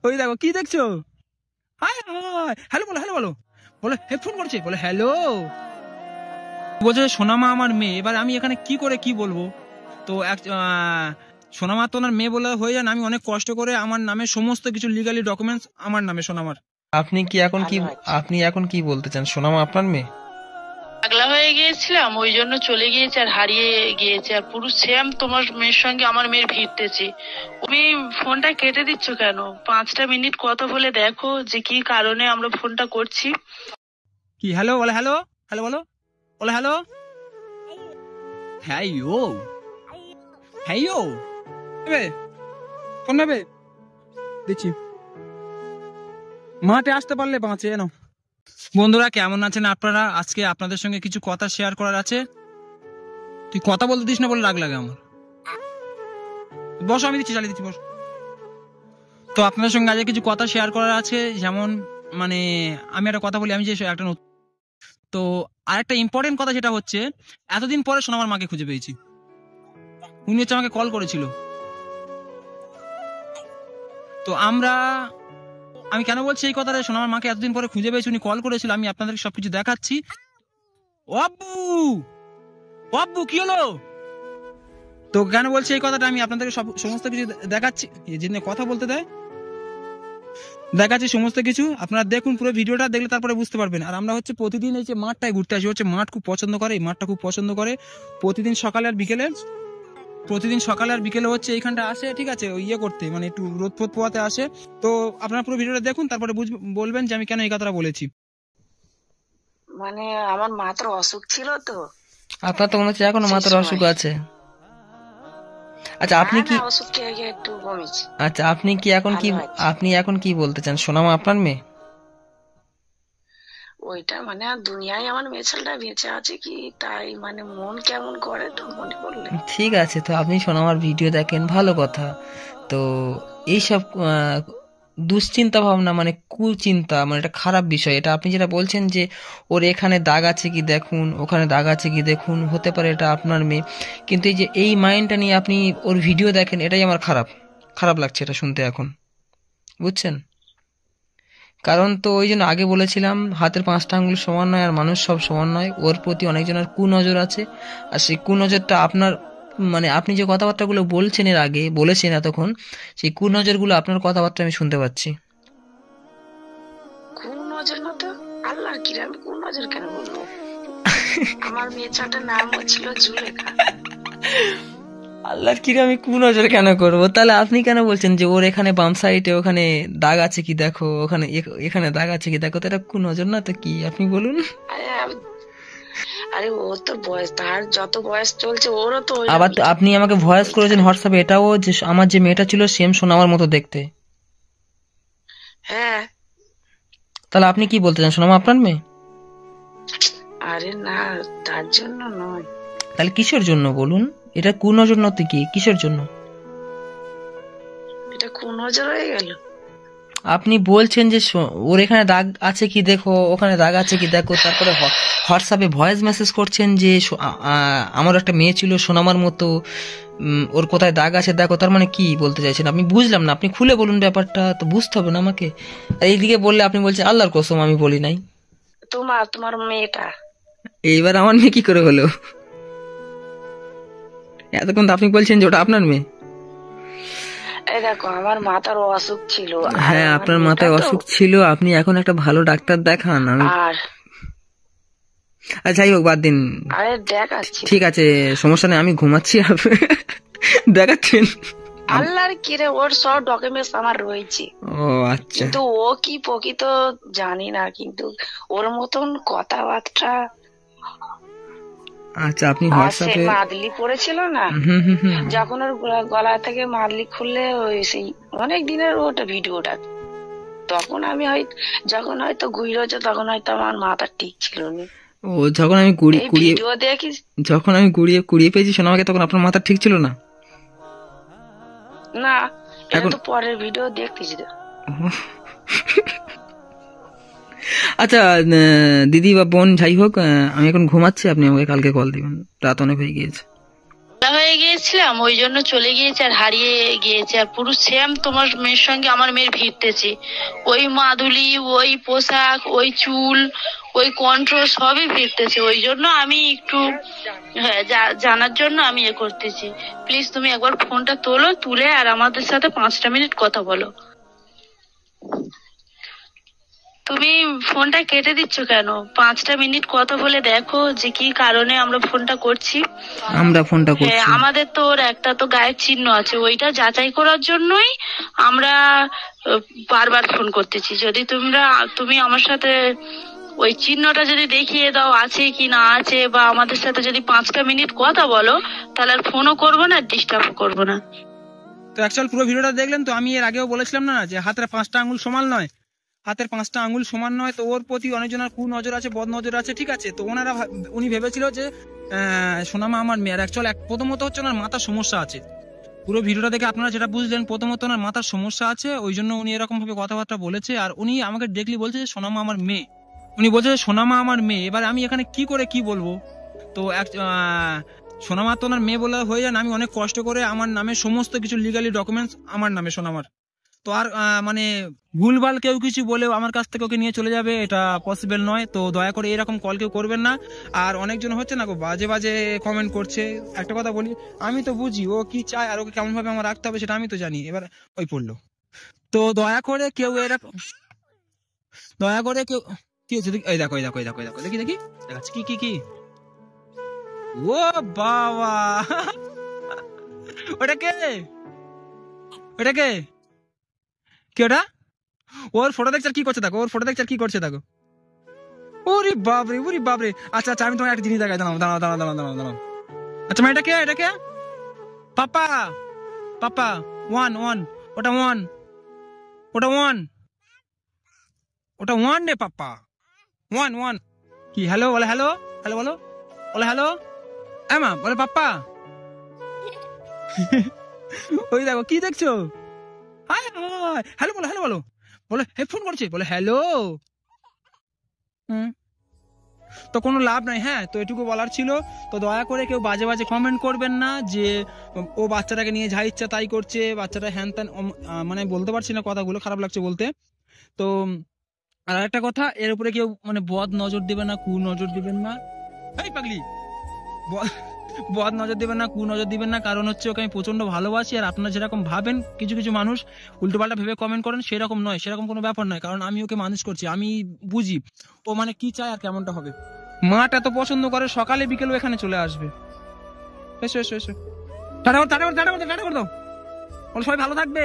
ওই দেখো কি দেখছো? হাই হাই, হ্যালো বলো, হ্যালো বলো, বলে হেডফোন করছে, বলে হ্যালো, বলছে সোনামা আমার মেয়ে। এবার আমি এখানে কি করে কি বলবো? তো সোনামা তো ওনার মেয়ে বলে হয়ে যান, আমি অনেক কষ্ট করে আমার নামে সমস্ত কিছু লিগালি ডকুমেন্টস আমার নামে সোনামার। আপনি এখন কি বলতে চান? সোনামা আপনার মেয়ে? পাগলা হয়ে গিয়েছিলাম, ওই জন্য চলে গিয়েছে আর হারিয়ে গিয়েছে। আর পুরো সেম তোমার মেয়ের সঙ্গে আমার মেয়ের ভিড়তেছে। তুমি ফোনটা কেটে দিচ্ছ কেন? 5টা মিনিট কথা বলে দেখো যে কি কারণে আমরা ফোনটা করছি। কি হ্যালো বলে, হ্যালো হ্যালো বলো, বলে হ্যালো, হ্যাঁ ইউ, হ্যাঁ ইউ নেবে, ফোন নেবে, দিচ্ছি। মাঠে আসতে পারলে বাঁচে না। বন্ধুরা কেমন আছেন আপনারা? আজকে আপনাদের সঙ্গে কিছু কথা শেয়ার করার আছে। তুই কথা বলতে দিস না বলে রাগ লাগে আমার। বসো, আমি দিচ্ছি, চালিয়ে দিচ্ছি, বস। তো আপনাদের সঙ্গে আজকে কিছু কথা শেয়ার করার আছে। যেমন মানে আমি একটা কথা বলি, আমি যে একটা তো আরেকটা ইম্পর্টেন্ট কথা যেটা হচ্ছে, এতদিন পরে সোনামার মাকে খুঁজে পেয়েছি। উনি হচ্ছে আমাকে কল করেছিল। তো আমি কেন বলছি এই কথাটা, সোনামার মাকে এতদিন পরে খুঁজে পেয়েছি, উনি কল করেছিল, আমি আপনাদেরকে সবকিছু দেখাচ্ছি। ও আব্বু কি হলো? তো কেন বলছি এই কথাটা, আমি আপনাদেরকে সমস্ত কিছু দেখাচ্ছি, যিনি কথা বলতে দেয়, দেখাচ্ছি সমস্ত কিছু। আপনারা দেখুন, পুরো ভিডিওটা দেখলে তারপরে বুঝতে পারবেন। আর আমরা হচ্ছে প্রতিদিন এই যে মাঠটায় ঘুরতে আসি, হচ্ছে মাঠ খুব পছন্দ করে, এই মাঠটা খুব পছন্দ করে। প্রতিদিন সকালে আর বিকেলে হচ্ছে এইখানটা আসে, ঠিক আছে, ওই ইয়ে করতে, মানে একটু রোদ ফোদ পোয়াতে আসে। তো আপনারা পুরো ভিডিওটা দেখুন, তারপরে বলবেন যে আমি কেন এই কথাটা বলেছি। মানে আমার মাথার অসুখ ছিল তো। আপনার তো মনে হচ্ছে এখনো মাথার অসুখ আছে। আচ্ছা আপনি কি একটু কমেছে। আচ্ছা আপনি এখন কি বলতে চান? সোনামা আপনার মেয়ে? ওইটা মানে দুনিয়ায় আমার মেয়েছেলটা বেঁচে আছে কি তাই মানে মন কেমন করে তো মনে পড়লে। ঠিক আছে, তো আপনি সোনামার ভিডিও দেখেন, ভালো কথা। তো এইসব দুশ্চিন্তা ভাবনা মানে কুচিন্তা, মানে এটা খারাপ বিষয়। এটা আপনি যেটা বলছেন যে ওর এখানে দাগ আছে কি দেখুন, ওখানে দাগ আছে কি দেখুন, হতে পারে এটা আপনার মেয়ে, কিন্তু এই যে এই মাইন্ডটা নিয়ে আপনি ওর ভিডিও দেখেন, এটাই আমার খারাপ লাগছে এটা শুনতে এখন, বুঝছেন? কারণ তো ওই জন্য আগে বলেছিলাম, হাতের 5টা আঙ্গুল সমান নয় আর মানুষ সব সমান নয়। ওর প্রতি অনেকজনের কুনজর আছে, আর সেই কুনজরটা আপনার, মানে আপনি যে কথাবার্তাগুলো বলছেন এর আগে বলেছেন এতক্ষণ, সেই কুনজরগুলো আপনার কথাবার্তা আমি শুনতে পাচ্ছি। কুনজর না তো, আল্লাহর কি, আমি কুনজর কেন বলবো? আমার মেয়েটার নাম ছিল জুলেখা। আল্লাহর কিরে আমি কুনজর কেন করব? তাহলে আপনি কেন বলছেন যে ওর এখানে বাম সাইডে ওখানে দাগ আছে কি দেখো, ওখানে এখানে দাগ আছে কি দেখো? তো এটা কুনজর না তো কি? আপনি বলুন। আরে ও তো বয়স, তার যত বয়স চলছে ওরও তো। আবার তো আপনি আমাকে ভয়েস করেছেন হোয়াটসঅ্যাপে, এটাও যে আমার যে মেয়েটা ছিল সেম সোনামার মতো দেখতে। হ্যাঁ, তাহলে আপনি কি বলতে চান সোনামা আপনার মেয়ে? আরে না, তার জন্য নয়। তাহলে কিসের জন্য বলুন? এটা কুনজর নয় তো কি? কিসের জন্য এটা কুনজর হয়ে গেল? আপনি বলছেন যে ওর এখানে দাগ আছে কি দেখো, ওখানে দাগ আছে কি দেখো, তারপরে হোয়াটসঅ্যাপে ভয়েস মেসেজ করছেন যে আমার একটা মেয়ে ছিল সোনামার মতো, ওর কোথায় দাগ আছে দেখো। তার মানে কি বলতে চাইছেন আপনি? বুঝলাম না, আপনি খুলে বলুন ব্যাপারটা, তো বুঝতে হবে না আমাকে? এইদিকে বললে আপনি বলছেন আল্লাহর কসম আমি বলি নাই। তোমার মেয়েটা এইবার আমার মেয়ে কি করে হলো? এতক্ষণ তো আপনি বলছেন যে ওটা আপনার মেয়ে। এই দেখো, আমার মাথার অসুখ ছিল। হ্যাঁ, আপনার মাথায় অসুখ ছিল, আপনি এখন একটা ভালো ডাক্তার দেখান। আর যাই হোক, বাদ দিন। আরে দেখাচ্ছি, ঠিক আছে, সমস্যা নেই, আমি ঘুমাচ্ছি। দেখাচ্ছেন? আল্লাহর কি রে, ওর সব ডকুমেন্টস আমার রয়েছে। ও আচ্ছা, কিন্তু ও কি প্রকৃত জানি না, কিন্তু ওর মতন কথাবার্তা। আচ্ছা, আপনি হোয়াটসঅ্যাপে মাদলি পড়েছিল না, যখন ওর গলা থেকে মাদলি খুললে ওই সেই অনেক দিনের ওটা ভিডিওটা, তখন আমি যখন হয়তো ঘুরিয়েছে, তখন হয়তো আমার মাথা ঠিক ছিল না। ও যখন আমি কুড়িয়ে পেয়েছি সোনামাকে, তখন আপনার মাথা ঠিক ছিল না? না, এখন তো পরের ভিডিও দেখতেছি তো। আচ্ছা দিদি বা বোন যাই হোক, আমি এখন ঘুমাচ্ছি, আপনি আমাকে কালকে কল দিবেন, রাত অনেক হয়ে গিয়েছে। পাগলা হয়ে গিয়েছিলাম ওই জন্য চলে গিয়েছে আর হারিয়ে গিয়েছে, আর পুরো সেম তোমার মেয়ের সঙ্গে আমার মেয়ের ভিড়তেছে। ওই মাদুলি, ওই পোশাক, ওই চুল, ওই কণ্ঠ সবই ভিড়তেছে। ওই জন্য আমি একটু হ্যাঁ জানার জন্য আমি করতেছি। প্লিজ তুমি একবার ফোনটা তোলো, তুলে আর আমাদের সাথে 5টা মিনিট কথা বলো। তুমি ফোনটা কেটে দিচ্ছ কেন? 5টা মিনিট কথা বলে দেখো যে কি কারণে আমরা ফোনটা করছি। আমরা ফোনটা করছি। হ্যাঁ, আমাদের তো ওর একটা তো গায়ের চিহ্ন আছে, ওইটা যাচাই করার জন্যই আমরা বারবার ফোন করতেছি। যদি তুমি আমার সাথে ওই চিহ্নটা যদি দেখিয়ে দাও আছে কি না আছে, বা আমাদের সাথে যদি 5টা মিনিট কথা বলো, তাহলে আর ফোনও করবো না, ডিস্টার্ব করবো না। তো অ্যাকচুয়াল পুরো ভিডিওটা দেখলেন তো? আমি এর আগেও বলেছিলাম না যে হাতের 5টা আঙুল সমান নয়, হাতের 5টা আঙুল সমান নয়। তো ওর প্রতি অনেকজনের কুনজর আছে, বদ নজর আছে, ঠিক আছে। তো উনি ভেবেছিল যে সোনামা আমার মেয়ের। অ্যাকচুয়াল প্রথমত হচ্ছে ওনার মাথার সমস্যা আছে। পুরো ভিডিওটা দেখে আপনারা যেটা বুঝলেন, প্রথমত ওনার মাথার সমস্যা আছে, ওই জন্য উনি এরকম ভাবে কথাবার্তা বলেছে। আর উনি আমাকে ডিরেক্টলি বলছে যে সোনামা আমার মেয়ে, উনি বলছে যে সোনামা আমার মেয়ে। এবার আমি এখানে কি করে কি বলবো? তো সোনামা তো ওনার মেয়ে বলে হয়ে যান, আমি অনেক কষ্ট করে আমার নামে সমস্ত কিছু লিগালি ডকুমেন্টস আমার নামে সোনামার। তো আর মানে ভুলভাল কেউ কিছু বলেও আমার কাছ থেকে ওকে নিয়ে চলে যাবে, এটা পসিবল নয়। তো দয়া করে এরকম কল কেউ করবেন না। আর অনেকজন হচ্ছে না গো বাজে বাজে কমেন্ট করছে। একটা কথা বলি, আমি তো বুঝি ও কি চায় আর ওকে কেমন ভাবে আমার রাখতে হবে সেটা আমি তো জানি। এবার ওই পড়লো। তো দয়া করে কেউ এরকম, দয়া করে কেউ কি হচ্ছে? এই দেখো, এই দেখো, এই দেখো, এই দেখো, দেখি দেখি দেখাচ্ছি কি কি কি। ও বাবা, ওটা কে? ওটা কে? কি ওটা? ওর ফটো দেখছে আর কি করছে দেখো, ওর ফটো দেখছে আর কি করছে দেখো। ওরে বাপরে, ওরে বাপরে। আচ্ছা আচ্ছা, আমি তোমার একটা জিনিস দেখাই, দাঁড়াও দাঁড়াও দাঁড়াও দাঁড়াও দাঁড়াও দাঁড়াও। আচ্ছা মা, এটা কে? এটা কে? পাপা, পাপা, 1 1, ওটা 1, ওটা 1, ওটা 1 রে পাপা, 1 1। কি হ্যালো বলে? হ্যালো হ্যালো বলো, বলে হ্যালো। মা বলে পাপ্পা। ওই দেখো কি দেখছো? হাই হাই, হ্যালো বলো, হ্যালো বলো, বলে হে ফোন করছে, বলে হ্যালো। তো কোনো লাভ নাই। হ্যাঁ, তো এটুকু বলার ছিল। তো দয়া করে কেউ বাজে বাজে কমেন্ট করবেন না যে ও বাচ্চাটাকে নিয়ে যা ইচ্ছা তাই করছে, বাচ্চাটা হ্যান ত্যান, মানে বলতে পারছি না কথাগুলো, খারাপ লাগছে বলতে। তো আর একটা কথা, এর উপরে কেউ মানে বদ নজর দিবেন না, কু নজর দিবেন না। এই পাগলি, বদ নজর দিবেন না, কু নজর দিবেন না। কারণ হচ্ছে ওকে আমি প্রচন্ড ভালোবাসি। আর আপনারা যেরকম ভাবেন, কিছু কিছু মানুষ উল্টোপাল্টা ভেবে কমেন্ট করেন, সেরকম নয়, সেরকম কোনো ব্যাপার নয়। কারণ আমি ওকে মানুষ করছি, আমি বুঝি ও মানে কি চায় আর কেমনটা হবে। মাঠ এত পছন্দ করে, সকালে বিকেল এখানে চলে আসবে। এসো এসো এসো, টাটা টাটা টাটা টাটা করে দাও, বলো সবাই ভালো থাকবে।